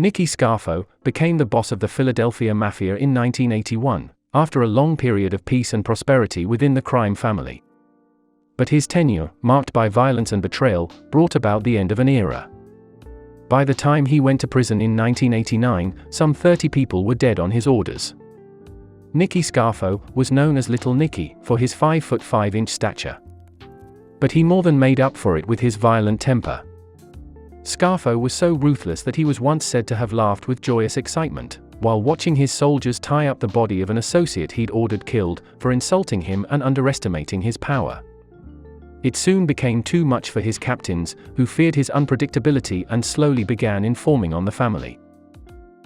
Nicky Scarfo became the boss of the Philadelphia Mafia in 1981, after a long period of peace and prosperity within the crime family. But his tenure, marked by violence and betrayal, brought about the end of an era. By the time he went to prison in 1989, some 30 people were dead on his orders. Nicky Scarfo was known as Little Nicky for his 5'5" stature. But he more than made up for it with his violent temper. Scarfo was so ruthless that he was once said to have laughed with joyous excitement while watching his soldiers tie up the body of an associate he'd ordered killed for insulting him and underestimating his power. It soon became too much for his captains, who feared his unpredictability and slowly began informing on the family.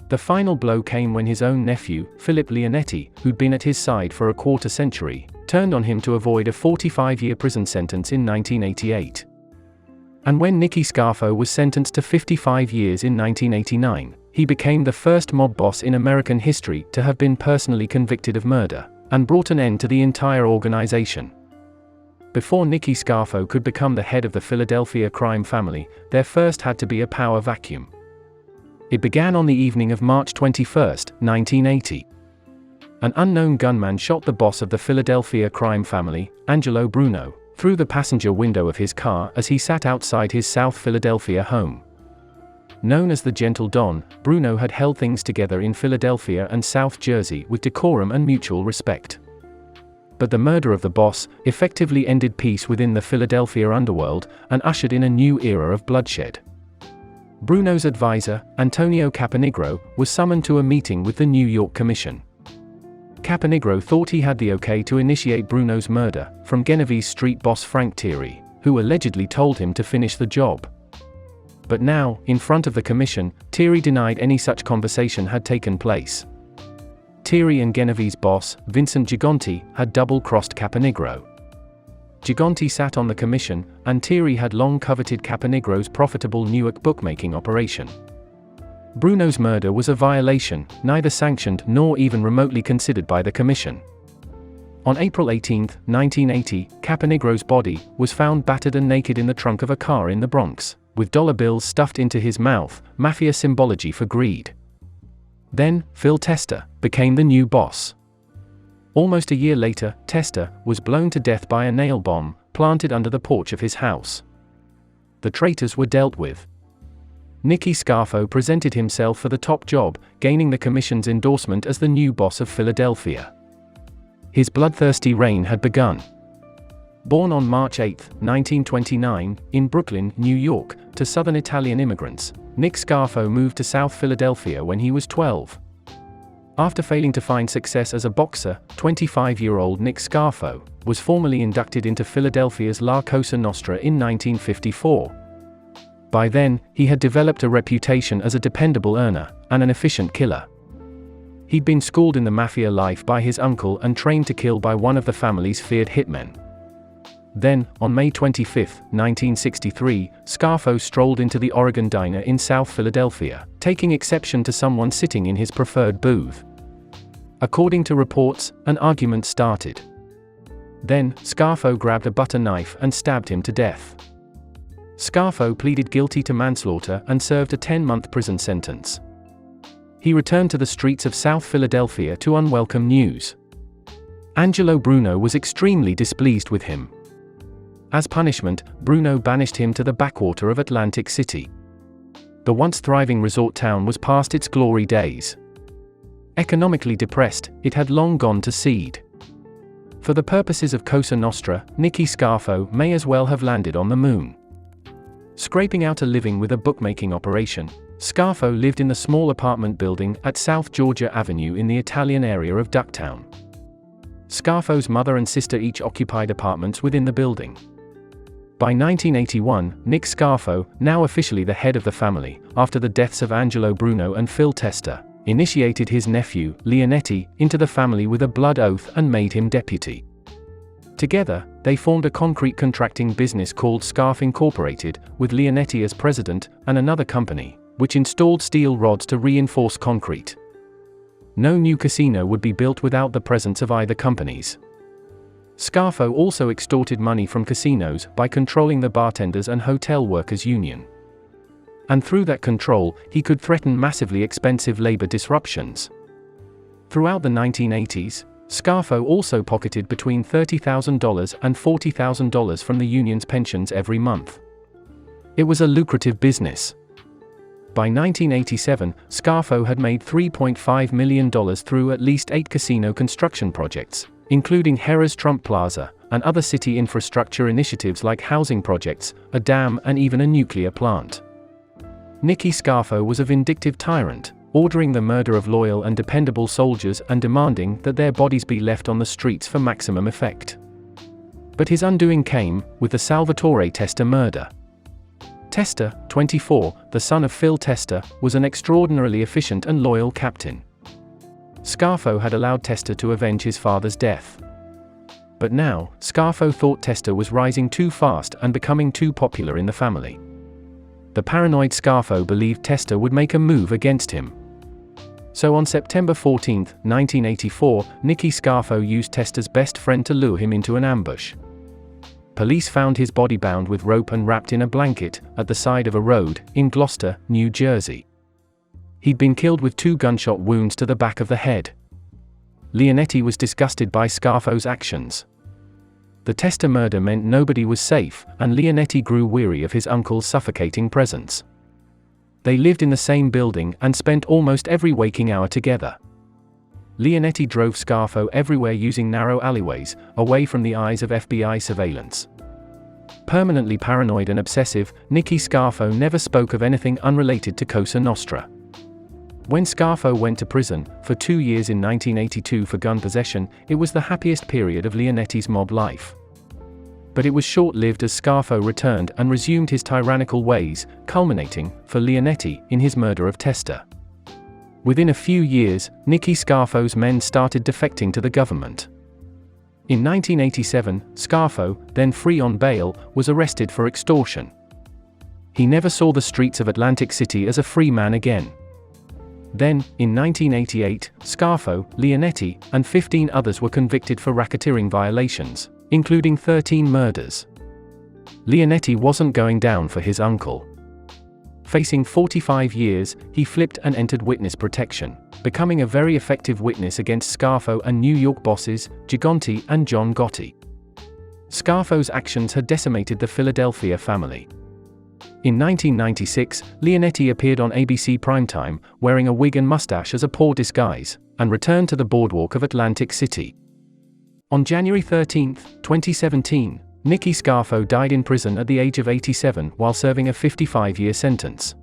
The final blow came when his own nephew, Philip Leonetti, who'd been at his side for a quarter century, turned on him to avoid a 45-year prison sentence in 1988. And when Nicky Scarfo was sentenced to 55 years in 1989, he became the first mob boss in American history to have been personally convicted of murder, and brought an end to the entire organization. Before Nicky Scarfo could become the head of the Philadelphia crime family, there first had to be a power vacuum. It began on the evening of March 21, 1980. An unknown gunman shot the boss of the Philadelphia crime family, Angelo Bruno, through the passenger window of his car as he sat outside his South Philadelphia home. Known as the Gentle Don, Bruno had held things together in Philadelphia and South Jersey with decorum and mutual respect. But the murder of the boss effectively ended peace within the Philadelphia underworld and ushered in a new era of bloodshed. Bruno's advisor, Antonio Caponigro, was summoned to a meeting with the New York Commission. Caponigro thought he had the okay to initiate Bruno's murder from Genovese Street boss Frank Thierry, who allegedly told him to finish the job. But now, in front of the commission, Thierry denied any such conversation had taken place. Thierry and Genovese boss, Vincent Gigonti, had double-crossed Caponigro. Gigonti sat on the commission, and Thierry had long coveted Caponigro's profitable Newark bookmaking operation. Bruno's murder was a violation, neither sanctioned nor even remotely considered by the commission. On April 18, 1980, Caponigro's body was found battered and naked in the trunk of a car in the Bronx, with dollar bills stuffed into his mouth, mafia symbology for greed. Then, Phil Testa became the new boss. Almost a year later, Testa was blown to death by a nail bomb planted under the porch of his house. The traitors were dealt with. Nicky Scarfo presented himself for the top job, gaining the commission's endorsement as the new boss of Philadelphia. His bloodthirsty reign had begun. Born on March 8, 1929, in Brooklyn, New York, to Southern Italian immigrants, Nick Scarfo moved to South Philadelphia when he was 12. After failing to find success as a boxer, 25-year-old Nick Scarfo was formally inducted into Philadelphia's Cosa Nostra in 1954. By then, he had developed a reputation as a dependable earner and an efficient killer. He'd been schooled in the mafia life by his uncle and trained to kill by one of the family's feared hitmen. Then, on May 25, 1963, Scarfo strolled into the Oregon Diner in South Philadelphia, taking exception to someone sitting in his preferred booth. According to reports, an argument started. Then, Scarfo grabbed a butter knife and stabbed him to death. Scarfo pleaded guilty to manslaughter and served a 10-month prison sentence. He returned to the streets of South Philadelphia to unwelcome news. Angelo Bruno was extremely displeased with him. As punishment, Bruno banished him to the backwater of Atlantic City. The once thriving resort town was past its glory days. Economically depressed, it had long gone to seed. For the purposes of Cosa Nostra, Nicky Scarfo may as well have landed on the moon. Scraping out a living with a bookmaking operation, Scarfo lived in the small apartment building at South Georgia Avenue in the Italian area of Ducktown. Scarfo's mother and sister each occupied apartments within the building. By 1981, Nick Scarfo, now officially the head of the family, after the deaths of Angelo Bruno and Phil Testa, initiated his nephew, Leonetti, into the family with a blood oath and made him deputy. Together, they formed a concrete contracting business called Scarf Incorporated, with Leonetti as president, and another company, which installed steel rods to reinforce concrete. No new casino would be built without the presence of either companies. Scarfo also extorted money from casinos by controlling the bartenders and hotel workers' union. and through that control, he could threaten massively expensive labor disruptions. Throughout the 1980s, Scarfo also pocketed between $30,000 and $40,000 from the union's pensions every month. It was a lucrative business. By 1987, Scarfo had made $3.5 million through at least 8 casino construction projects, including Harrah's Trump Plaza, and other city infrastructure initiatives like housing projects, a dam, and even a nuclear plant. Nicky Scarfo was a vindictive tyrant, ordering the murder of loyal and dependable soldiers and demanding that their bodies be left on the streets for maximum effect. But his undoing came with the Salvatore Testa murder. Testa, 24, the son of Phil Testa, was an extraordinarily efficient and loyal captain. Scarfo had allowed Testa to avenge his father's death. But now, Scarfo thought Testa was rising too fast and becoming too popular in the family. The paranoid Scarfo believed Testa would make a move against him. So on September 14, 1984, Nicky Scarfo used Testa's best friend to lure him into an ambush. Police found his body bound with rope and wrapped in a blanket at the side of a road in Gloucester, New Jersey. He'd been killed with 2 gunshot wounds to the back of the head. Leonetti was disgusted by Scarfo's actions. The Testa murder meant nobody was safe, and Leonetti grew weary of his uncle's suffocating presence. They lived in the same building and spent almost every waking hour together. Leonetti drove Scarfo everywhere using narrow alleyways, away from the eyes of FBI surveillance. Permanently paranoid and obsessive, Nicky Scarfo never spoke of anything unrelated to Cosa Nostra. When Scarfo went to prison, for 2 years in 1982 for gun possession, it was the happiest period of Leonetti's mob life. But it was short-lived as Scarfo returned and resumed his tyrannical ways, culminating, for Leonetti, in his murder of Testa. Within a few years, Nicky Scarfo's men started defecting to the government. In 1987, Scarfo, then free on bail, was arrested for extortion. He never saw the streets of Atlantic City as a free man again. Then, in 1988, Scarfo, Leonetti, and 15 others were convicted for racketeering violations, including 13 murders. Leonetti wasn't going down for his uncle. Facing 45 years, he flipped and entered witness protection, becoming a very effective witness against Scarfo and New York bosses, Gigante and John Gotti. Scarfo's actions had decimated the Philadelphia family. In 1996, Leonetti appeared on ABC Primetime, wearing a wig and mustache as a poor disguise, and returned to the boardwalk of Atlantic City. On January 13, 2017, Nicky Scarfo died in prison at the age of 87 while serving a 55-year sentence.